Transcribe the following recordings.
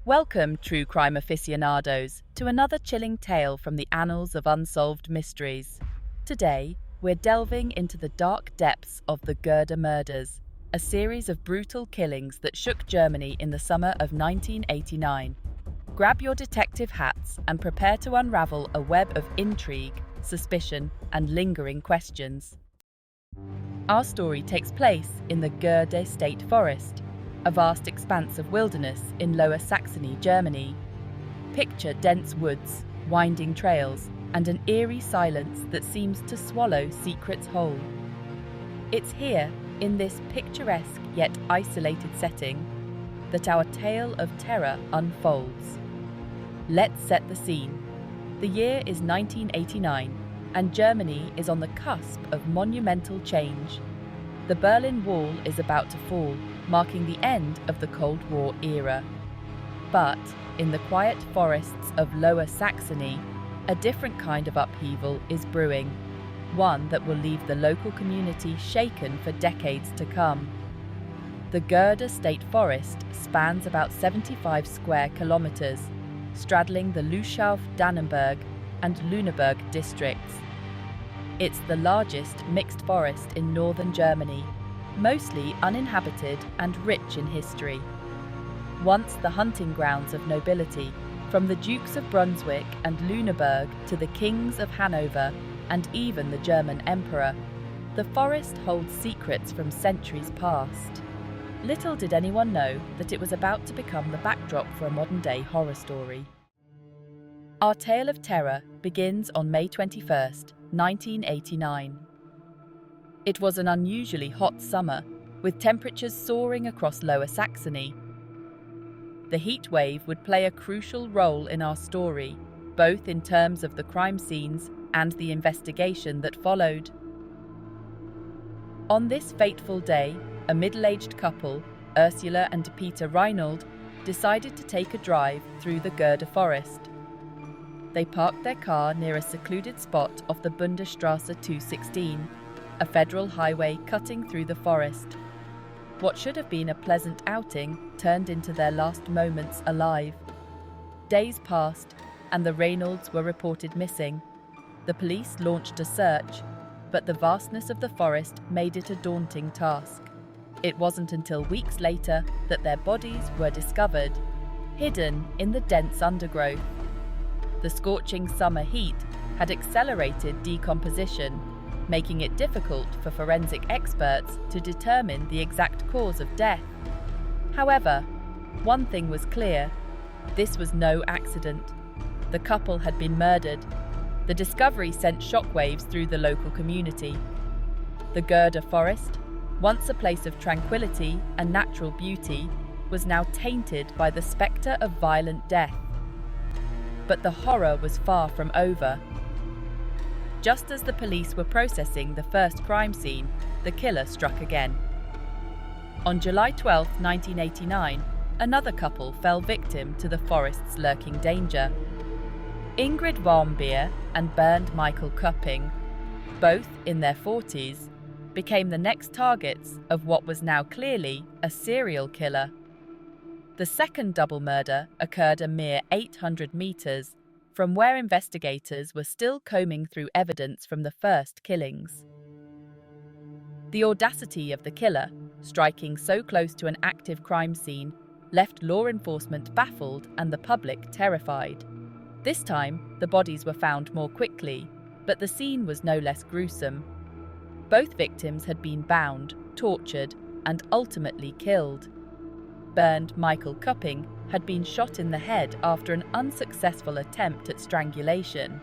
Welcome, true crime aficionados, to another chilling tale from the annals of unsolved mysteries. Today, we're delving into the dark depths of the Göhrde Murders, a series of brutal killings that shook Germany in the summer of 1989. Grab your detective hats and prepare to unravel a web of intrigue, suspicion, and lingering questions. Our story takes place in the Göhrde State Forest, a vast expanse of wilderness in Lower Saxony, Germany. Picture dense woods, winding trails, and an eerie silence that seems to swallow secrets whole. It's here, in this picturesque yet isolated setting, that our tale of terror unfolds. Let's set the scene. The year is 1989, and Germany is on the cusp of monumental change. The Berlin Wall is about to fall, marking the end of the Cold War era. But in the quiet forests of Lower Saxony, a different kind of upheaval is brewing, one that will leave the local community shaken for decades to come. The Göhrde State Forest spans about 75 square kilometers, straddling the Lüchow-Dannenberg and Lüneburg districts. It's the largest mixed forest in northern Germany, mostly uninhabited and rich in history. Once the hunting grounds of nobility, from the Dukes of Brunswick and Lüneburg to the Kings of Hanover and even the German Emperor, the forest holds secrets from centuries past. Little did anyone know that it was about to become the backdrop for a modern-day horror story. Our tale of terror begins on May 21st, 1989. It was an unusually hot summer, with temperatures soaring across Lower Saxony. The heat wave would play a crucial role in our story, both in terms of the crime scenes and the investigation that followed. On this fateful day, a middle-aged couple, Ursula and Peter Reinold, decided to take a drive through the Göhrde Forest. They parked their car near a secluded spot off the Bundesstraße 216, a federal highway cutting through the forest. What should have been a pleasant outing turned into their last moments alive. Days passed, and the Reynolds were reported missing. The police launched a search, but the vastness of the forest made it a daunting task. It wasn't until weeks later that their bodies were discovered, hidden in the dense undergrowth. The scorching summer heat had accelerated decomposition, making it difficult for forensic experts to determine the exact cause of death. However, one thing was clear: this was no accident. The couple had been murdered. The discovery sent shockwaves through the local community. The Göhrde Forest, once a place of tranquility and natural beauty, was now tainted by the spectre of violent death. But the horror was far from over. Just as the police were processing the first crime scene, the killer struck again. On July 12, 1989, another couple fell victim to the forest's lurking danger. Ingrid Warmbier and Bernd-Michael Köpping, both in their 40s, became the next targets of what was now clearly a serial killer. The second double murder occurred a mere 800 meters from where investigators were still combing through evidence from the first killings. The audacity of the killer, striking so close to an active crime scene, left law enforcement baffled and the public terrified. This time, the bodies were found more quickly, but the scene was no less gruesome. Both victims had been bound, tortured, and ultimately killed. Bernd-Michael Köpping had been shot in the head after an unsuccessful attempt at strangulation.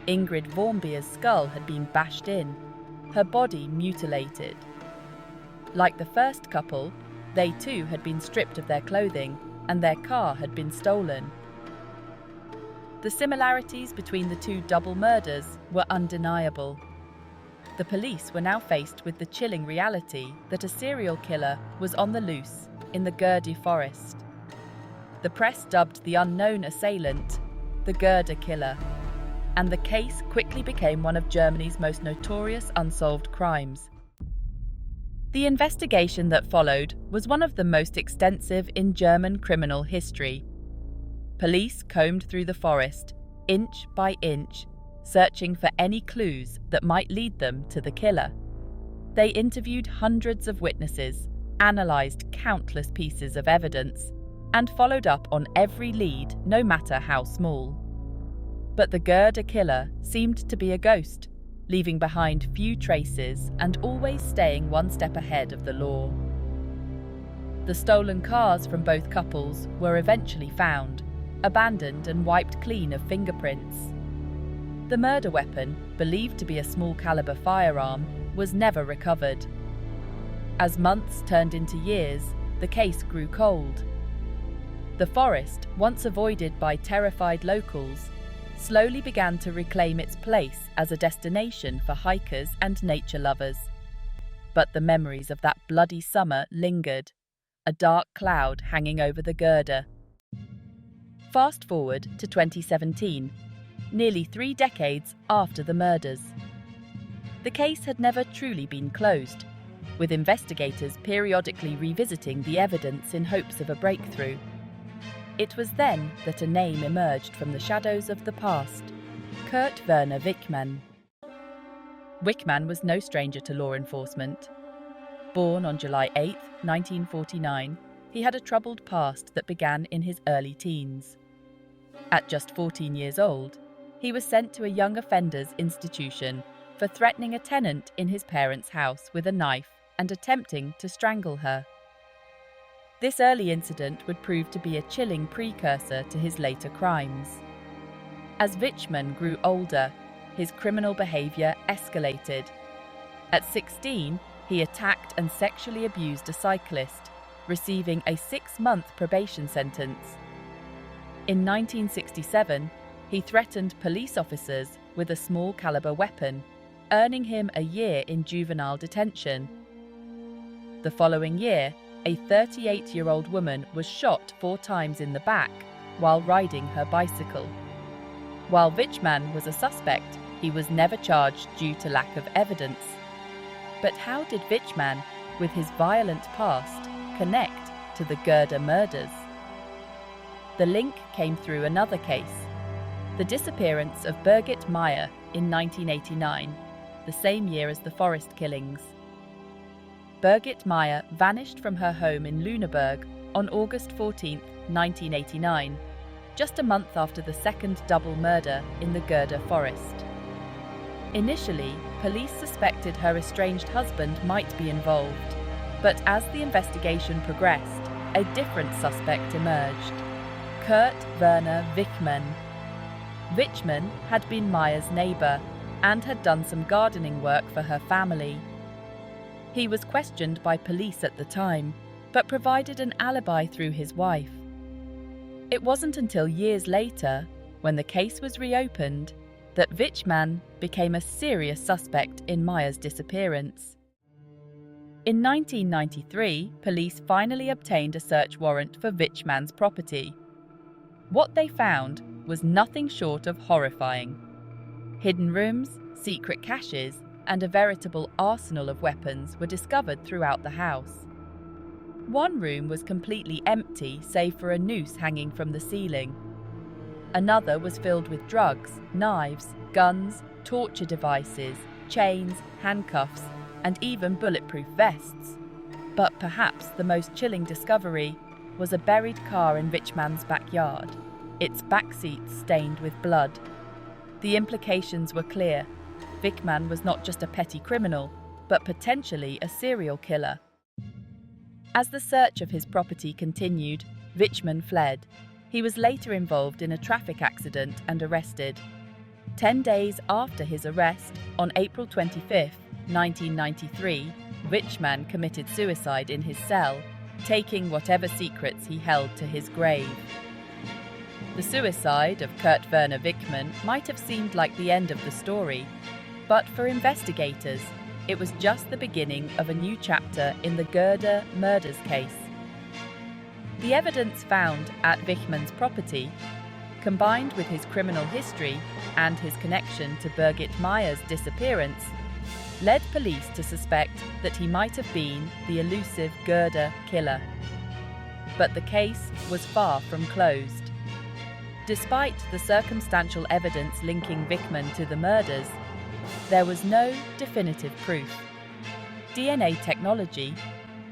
Ingrid Warmbier's skull had been bashed in, her body mutilated. Like the first couple, they too had been stripped of their clothing and their car had been stolen. The similarities between the two double murders were undeniable. The police were now faced with the chilling reality that a serial killer was on the loose in the Göhrde Forest. The press dubbed the unknown assailant the Göhrde Killer, and the case quickly became one of Germany's most notorious unsolved crimes. The investigation that followed was one of the most extensive in German criminal history. Police combed through the forest, inch by inch, searching for any clues that might lead them to the killer. They interviewed hundreds of witnesses, analysed countless pieces of evidence, and followed up on every lead, no matter how small. But the Göhrde killer seemed to be a ghost, leaving behind few traces and always staying one step ahead of the law. The stolen cars from both couples were eventually found, abandoned and wiped clean of fingerprints. The murder weapon, believed to be a small-caliber firearm, was never recovered. As months turned into years, the case grew cold. The forest, once avoided by terrified locals, slowly began to reclaim its place as a destination for hikers and nature lovers. But the memories of that bloody summer lingered, a dark cloud hanging over the Göhrde. Fast forward to 2017, nearly 3 decades after the murders. The case had never truly been closed, with investigators periodically revisiting the evidence in hopes of a breakthrough. It was then that a name emerged from the shadows of the past: Kurt-Werner Wichmann. Wichmann was no stranger to law enforcement. Born on July 8, 1949, he had a troubled past that began in his early teens. At just 14 years old, he was sent to a young offenders institution for threatening a tenant in his parents' house with a knife and attempting to strangle her. This early incident would prove to be a chilling precursor to his later crimes. As Wichmann grew older, his criminal behaviour escalated. At 16, he attacked and sexually abused a cyclist, receiving a 6-month probation sentence. In 1967, he threatened police officers with a small-caliber weapon, earning him a year in juvenile detention. The following year, a 38-year-old woman was shot 4 times in the back while riding her bicycle. While Wichmann was a suspect, he was never charged due to lack of evidence. But how did Wichmann, with his violent past, connect to the Göhrde murders? The link came through another case: the disappearance of Birgit Meyer in 1989, the same year as the forest killings. Birgit Meyer vanished from her home in Lüneburg on August 14, 1989, just a month after the second double murder in the Göhrde forest. Initially, police suspected her estranged husband might be involved, but as the investigation progressed, a different suspect emerged: Kurt-Werner Wichmann. Wichmann had been Meyer's neighbour and had done some gardening work for her family. He was questioned by police at the time, but provided an alibi through his wife. It wasn't until years later, when the case was reopened, that Wichmann became a serious suspect in Meyer's disappearance. In 1993, police finally obtained a search warrant for Wichmann's property. What they found was nothing short of horrifying. Hidden rooms, secret caches, and a veritable arsenal of weapons were discovered throughout the house. One room was completely empty save for a noose hanging from the ceiling. Another was filled with drugs, knives, guns, torture devices, chains, handcuffs, and even bulletproof vests. But perhaps the most chilling discovery was a buried car in Wichmann's backyard, its backseat stained with blood. The implications were clear. Wichmann was not just a petty criminal, but potentially a serial killer. As the search of his property continued, Wichmann fled. He was later involved in a traffic accident and arrested. 10 days after his arrest, on April 25, 1993, Wichmann committed suicide in his cell, taking whatever secrets he held to his grave. The suicide of Kurt-Werner Wichmann might have seemed like the end of the story, but for investigators, it was just the beginning of a new chapter in the Göhrde Murders case. The evidence found at Wichmann's property, combined with his criminal history and his connection to Birgit Meyer's disappearance, led police to suspect that he might have been the elusive Göhrde killer. But the case was far from closed. Despite the circumstantial evidence linking Wichmann to the murders, there was no definitive proof. DNA technology,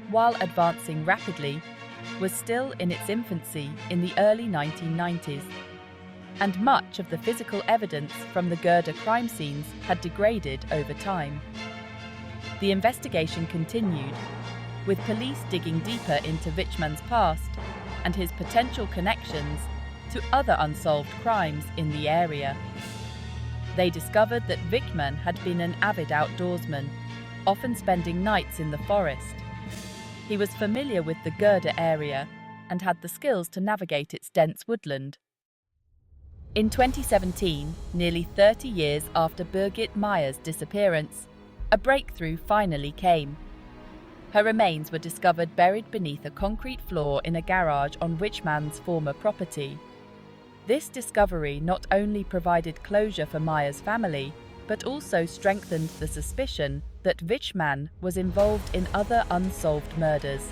while advancing rapidly, was still in its infancy in the early 1990s, and much of the physical evidence from the Göhrde crime scenes had degraded over time. The investigation continued, with police digging deeper into Wichmann's past and his potential connections to other unsolved crimes in the area. They discovered that Wichmann had been an avid outdoorsman, often spending nights in the forest. He was familiar with the Göhrde area and had the skills to navigate its dense woodland. In 2017, nearly 30 years after Birgit Meyer's disappearance, a breakthrough finally came. Her remains were discovered buried beneath a concrete floor in a garage on Wichmann's former property. This discovery not only provided closure for Meyer's family, but also strengthened the suspicion that Wichmann was involved in other unsolved murders,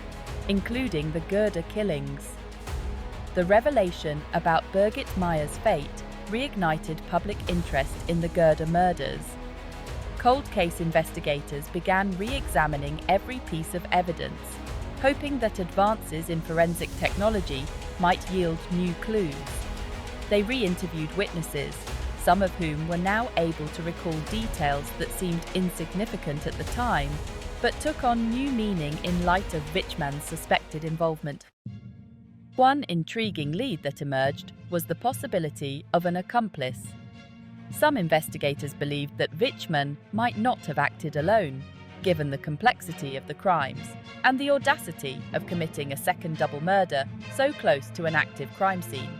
including the Göhrde killings. The revelation about Birgit Meyer's fate reignited public interest in the Göhrde murders. Cold case investigators began re-examining every piece of evidence, hoping that advances in forensic technology might yield new clues. They re-interviewed witnesses, some of whom were now able to recall details that seemed insignificant at the time, but took on new meaning in light of Wichmann's suspected involvement. One intriguing lead that emerged was the possibility of an accomplice. Some investigators believed that Wichmann might not have acted alone, given the complexity of the crimes and the audacity of committing a second double murder so close to an active crime scene.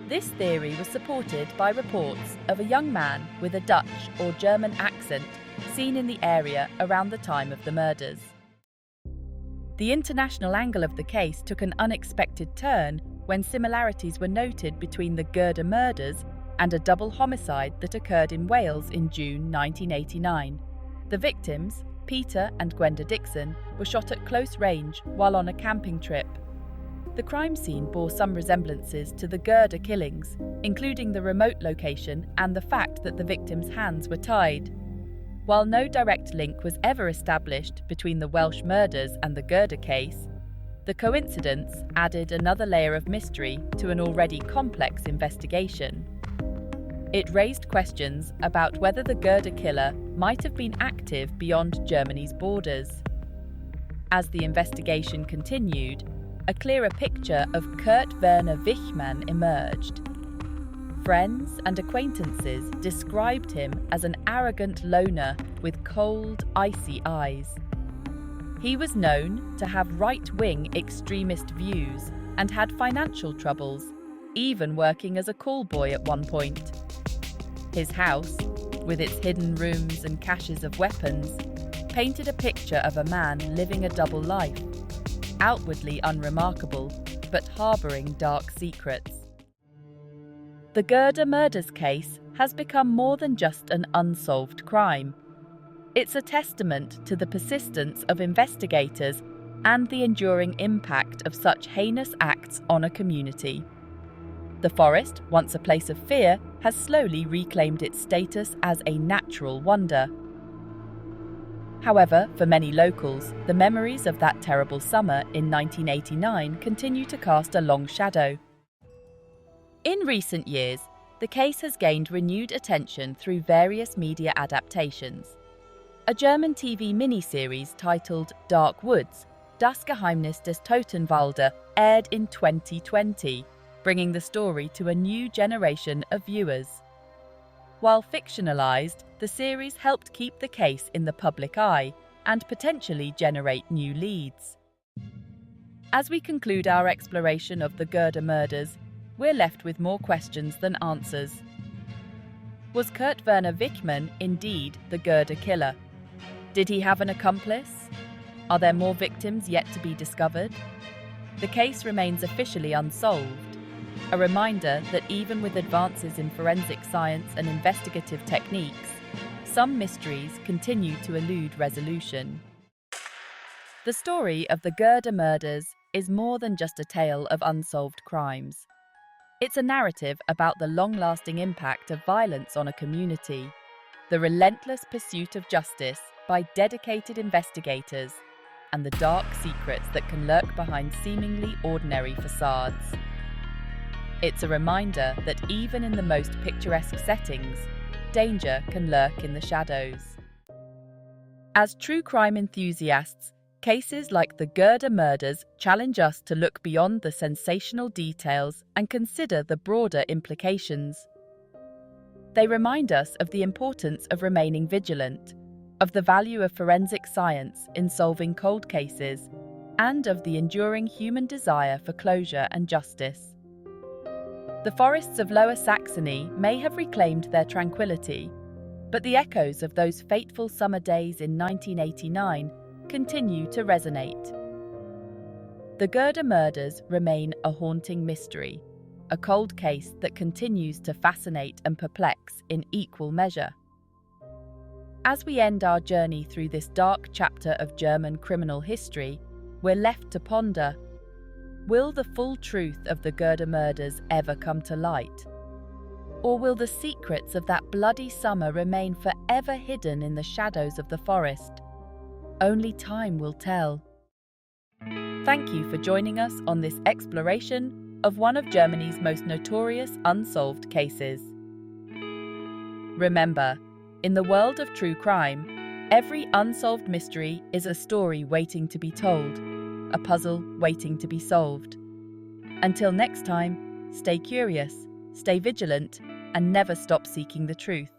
This theory was supported by reports of a young man with a Dutch or German accent seen in the area around the time of the murders. The international angle of the case took an unexpected turn when similarities were noted between the Göhrde Murders and a double homicide that occurred in Wales in June 1989. The victims, Peter and Gwenda Dixon, were shot at close range while on a camping trip. The crime scene bore some resemblances to the Göhrde killings, including the remote location and the fact that the victims' hands were tied. While no direct link was ever established between the Welsh murders and the Göhrde case, the coincidence added another layer of mystery to an already complex investigation. It raised questions about whether the Göhrde killer might have been active beyond Germany's borders. As the investigation continued, a clearer picture of Kurt-Werner Wichmann emerged. Friends and acquaintances described him as an arrogant loner with cold, icy eyes. He was known to have right-wing extremist views and had financial troubles, even working as a call boy at one point. His house, with its hidden rooms and caches of weapons, painted a picture of a man living a double life, outwardly unremarkable, but harbouring dark secrets. The Göhrde Murders case has become more than just an unsolved crime. It's a testament to the persistence of investigators and the enduring impact of such heinous acts on a community. The forest, once a place of fear, has slowly reclaimed its status as a natural wonder. However, for many locals, the memories of that terrible summer in 1989 continue to cast a long shadow. In recent years, the case has gained renewed attention through various media adaptations. A German TV miniseries titled Dark Woods, Das Geheimnis des Totenwalde, aired in 2020, bringing the story to a new generation of viewers. While fictionalized, the series helped keep the case in the public eye and potentially generate new leads. As we conclude our exploration of the Göhrde murders, we're left with more questions than answers. Was Kurt-Werner Wichmann indeed the Göhrde killer? Did he have an accomplice? Are there more victims yet to be discovered? The case remains officially unsolved, a reminder that even with advances in forensic science and investigative techniques, some mysteries continue to elude resolution. The story of the Göhrde Murders is more than just a tale of unsolved crimes. It's a narrative about the long-lasting impact of violence on a community, the relentless pursuit of justice by dedicated investigators, and the dark secrets that can lurk behind seemingly ordinary facades. It's a reminder that even in the most picturesque settings, danger can lurk in the shadows. As true crime enthusiasts, cases like the Göhrde Murders challenge us to look beyond the sensational details and consider the broader implications. They remind us of the importance of remaining vigilant, of the value of forensic science in solving cold cases, and of the enduring human desire for closure and justice. The forests of Lower Saxony may have reclaimed their tranquility, but the echoes of those fateful summer days in 1989 continue to resonate. The Göhrde Murders remain a haunting mystery, a cold case that continues to fascinate and perplex in equal measure. As we end our journey through this dark chapter of German criminal history, we're left to ponder: will the full truth of the Göhrde Murders ever come to light? Or will the secrets of that bloody summer remain forever hidden in the shadows of the forest? Only time will tell. Thank you for joining us on this exploration of one of Germany's most notorious unsolved cases. Remember, in the world of true crime, every unsolved mystery is a story waiting to be told, a puzzle waiting to be solved. Until next time, stay curious, stay vigilant, and never stop seeking the truth.